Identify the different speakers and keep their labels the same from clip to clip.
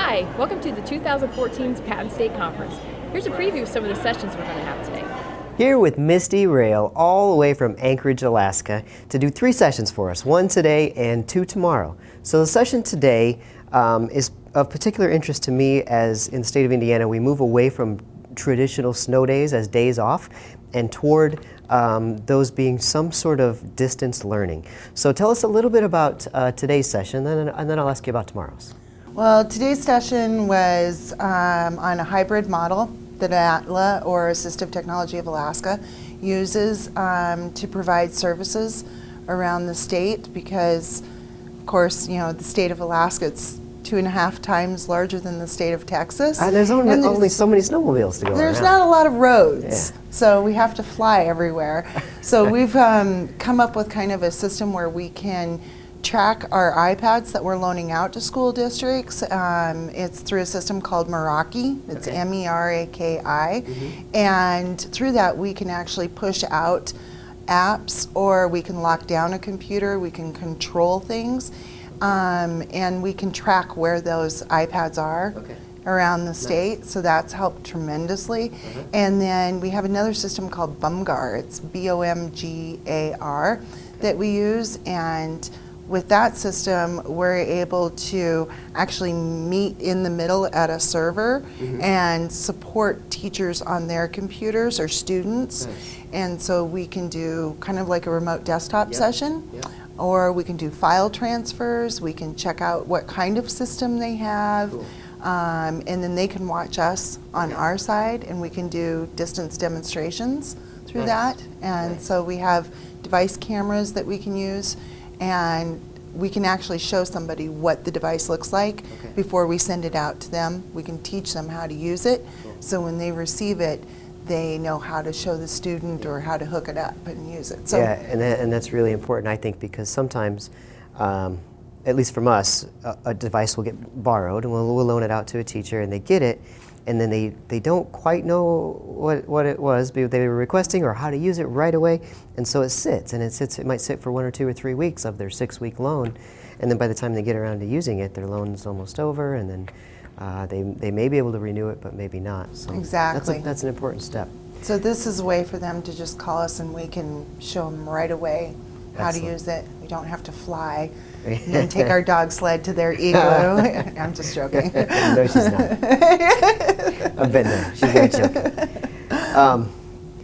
Speaker 1: Hi, welcome to the 2014 PATINS State Conference. Here's a preview of some of the sessions we're going to have today.
Speaker 2: Here with Mystie Rail all the way from Anchorage, Alaska to do 3 sessions for us, 1 today and 2 tomorrow. So the session today is of particular interest to me as in the state of Indiana we move away from traditional snow days as days off and toward those being some sort of distance learning. So tell us a little bit about today's session and then I'll ask you about tomorrow's.
Speaker 3: Well, today's session was on a hybrid model that ATLA, or Assistive Technology of Alaska, uses to provide services around the state because, of course, you know, the state of Alaska, it's 2.5 times larger than the state of Texas.
Speaker 2: There's only so many snowmobiles to go
Speaker 3: There's
Speaker 2: around.
Speaker 3: not a lot of roads,
Speaker 2: Yeah.
Speaker 3: so we have to fly everywhere. So we've come up with kind of a system where we can track our iPads that we're loaning out to school districts. It's through a system called Meraki. It's
Speaker 2: Okay.
Speaker 3: M-E-R-A-K-I. And through that we can actually push out apps, or we can lock down a computer, we can control things, and we can track where those iPads are around the state. So that's helped tremendously. And then we have another system called BOMGAR. It's B-O-M-G-A-R that we use, and with that system, we're able to actually meet in the middle at a server and support teachers on their computers or students. And so we can do kind of like a remote desktop session, or we can do file transfers, we can check out what kind of system they have, and then they can watch us on our side, and we can do distance demonstrations through that. And so we have device cameras that we can use, and we can actually show somebody what the device looks like before we send it out to them. We can teach them how to use it, so when they receive it, they know how to show the student or how to hook it up and use it. So
Speaker 2: yeah, and that's really important, I think, because sometimes, at least from us, a device will get borrowed and we'll loan it out to a teacher and they get it, and then they don't quite know what it was they were requesting or how to use it right away, and so it sits, and it might sit for 1 or 2 or 3 weeks of their 6-week loan, and then by the time they get around to using it, their loan's almost over, and then they may be able to renew it, but maybe not. So
Speaker 3: exactly.
Speaker 2: that's an important step.
Speaker 3: So this is a way for them to just call us and we can show them right away how to use it. We don't have to fly and then take our dog sled to their igloo. I'm just joking.
Speaker 2: No, she's not. I've been there. She's not joking.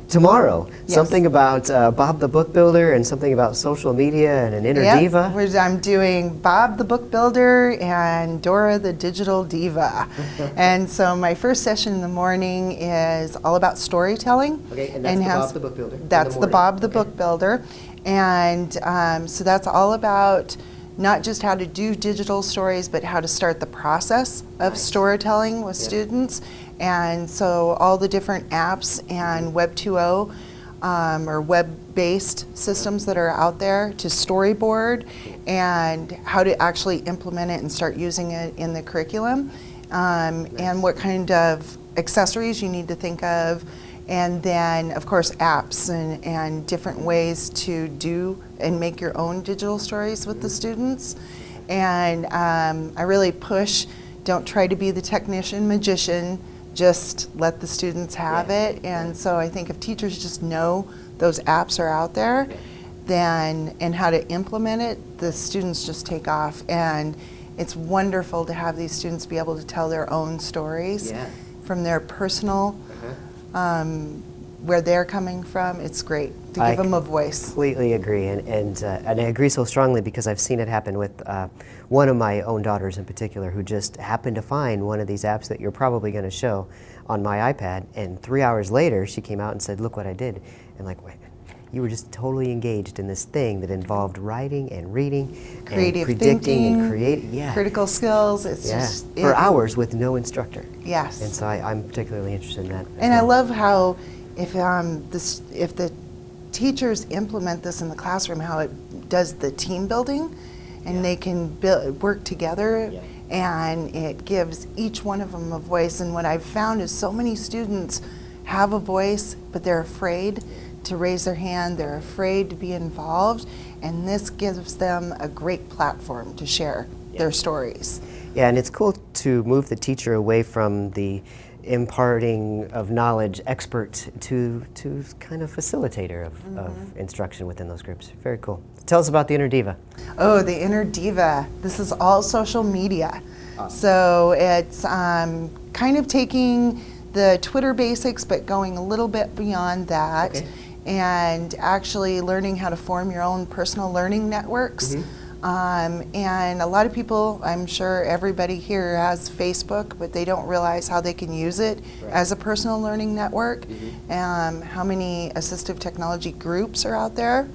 Speaker 2: Tomorrow, something about Bob the Book Builder and something about social media and an inner diva.
Speaker 3: I'm doing Bob the Book Builder and Dora the Digital Diva. And so my first session in the morning is all about storytelling.
Speaker 2: Okay, and that's the Bob the Book Builder.
Speaker 3: That's the Bob the Book Builder. And so that's all about not just how to do digital stories, but how to start the process of storytelling with students. And so all the different apps and Web 2.0 or web-based systems that are out there to storyboard, and how to actually implement it and start using it in the curriculum, and what kind of accessories you need to think of. And then, of course, apps and different ways to do and make your own digital stories with the students. And I really push, don't try to be the technician, magician, just let the students have it. And so I think if teachers just know those apps are out there, then, and how to implement it, the students just take off. And it's wonderful to have these students be able to tell their own stories from their personal where they're coming from. It's great to give them a voice.
Speaker 2: Completely agree, and I agree so strongly because I've seen it happen with one of my own daughters in particular, who just happened to find one of these apps that you're probably going to show on my iPad, and 3 hours later she came out and said, "Look what I did," and like, wait, you were just totally engaged in this thing that involved writing and reading,
Speaker 3: creative
Speaker 2: and predicting
Speaker 3: thinking,
Speaker 2: and creating,
Speaker 3: critical skills. It's just
Speaker 2: for hours with no instructor.
Speaker 3: Yes.
Speaker 2: And so I'm particularly interested in that.
Speaker 3: And I love how if the teachers implement this in the classroom, how it does the team building, and they can work together, and it gives each one of them a voice. And what I've found is so many students have a voice, but they're afraid to raise their hand, they're afraid to be involved, and this gives them a great platform to share their stories.
Speaker 2: Yeah, and it's cool to move the teacher away from the imparting of knowledge expert to kind of facilitator of instruction within those groups. Very cool. Tell us about the Inner Diva.
Speaker 3: Oh, the Inner Diva. This is all social media. So it's kind of taking the Twitter basics, but going a little bit beyond that,
Speaker 2: Okay.
Speaker 3: and actually learning how to form your own personal learning networks. And a lot of people, I'm sure everybody here has Facebook, but they don't realize how they can use it as a personal learning network, how many assistive technology groups are out there,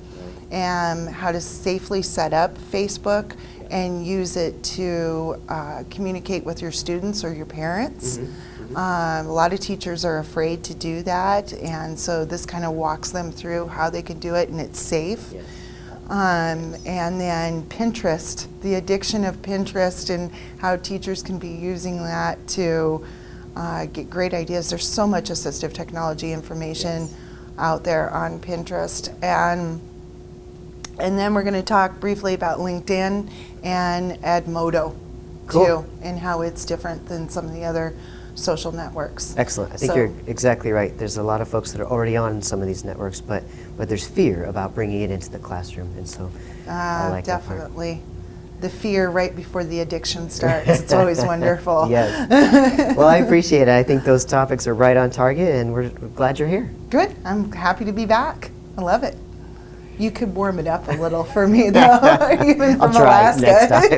Speaker 3: and how to safely set up Facebook and use it to communicate with your students or your parents. A lot of teachers are afraid to do that, and so this kind of walks them through how they can do it, and it's safe.
Speaker 2: Yes.
Speaker 3: And then Pinterest, the addiction of Pinterest and how teachers can be using that to get great ideas. There's so much assistive technology information out there on Pinterest. And then we're going to talk briefly about LinkedIn and Edmodo,
Speaker 2: Cool.
Speaker 3: too, and how it's different than some of the other social networks.
Speaker 2: Excellent. I think
Speaker 3: So-
Speaker 2: you're exactly right. There's a lot of folks that are already on some of these networks, but there's fear about bringing it into the classroom, and so I like that part.
Speaker 3: Definitely. The fear right before the addiction starts. It's always wonderful.
Speaker 2: Yes. Well, I appreciate it. I think those topics are right on target, and we're glad you're here.
Speaker 3: Good. I'm happy to be back. I love it. You could warm it up a little for me, though, even from
Speaker 2: I'll try
Speaker 3: Alaska.
Speaker 2: next time.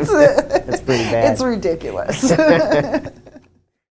Speaker 2: That's pretty bad.
Speaker 3: It's ridiculous.